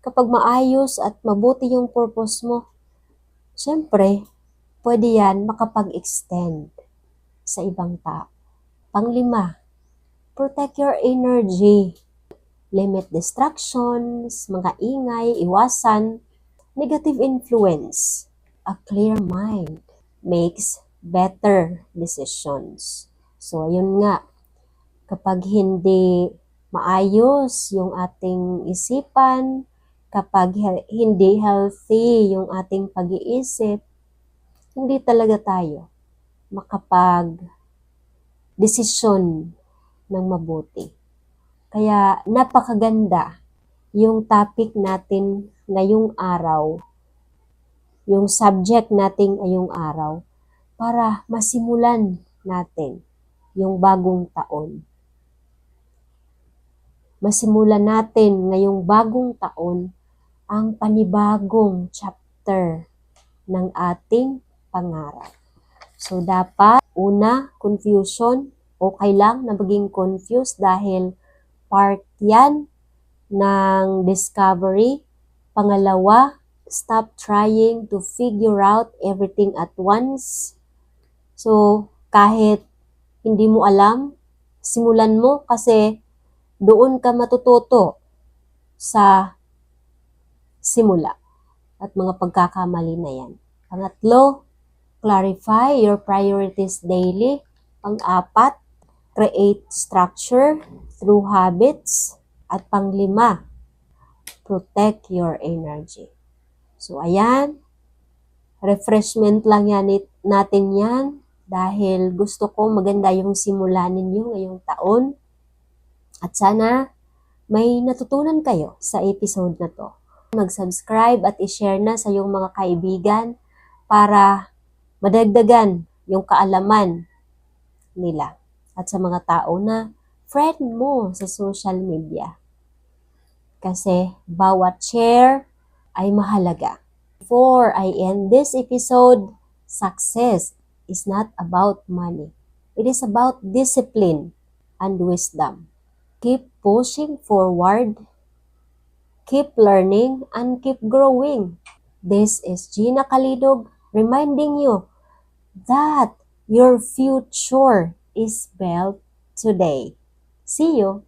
Kapag maayos at mabuti yung purpose mo, syempre, pwede yan makapag-extend sa ibang tao. Panglima, protect your energy. Limit distractions, mga ingay, iwasan, negative influence. A clear mind makes better decisions. So, ayun nga, kapag hindi maayos yung ating isipan, kapag hindi healthy yung ating pag-iisip, hindi talaga tayo makapag-desisyon ng mabuti. Kaya napakaganda yung topic natin ngayong araw, yung subject natin ngayong araw, para masimulan natin yung bagong taon. Masimulan natin ngayong bagong taon ang panibagong chapter ng ating pangarap. So dapat, una, confusion, okay lang na maging confused dahil part yan ng discovery. Pangalawa, stop trying to figure out everything at once. So kahit hindi mo alam, simulan mo kasi doon ka matututo sa simula at mga pagkakamali na yan. Pangatlo, clarify your priorities daily. Pang-apat, create structure through habits. At panglima, protect your energy. So ayan, refreshment lang yan natin yan dahil gusto ko maganda yung simula ninyo ngayong taon. At sana may natutunan kayo sa episode na to. Mag-subscribe at i-share na sa iyong mga kaibigan para madagdagan yung kaalaman nila at sa mga tao na friend mo sa social media. Kasi bawat share ay mahalaga. Before I end this episode, success is not about money. It is about discipline and wisdom. Keep pushing forward, keep learning, and keep growing. This is Gina Kalidog reminding you that your future is built today. See you!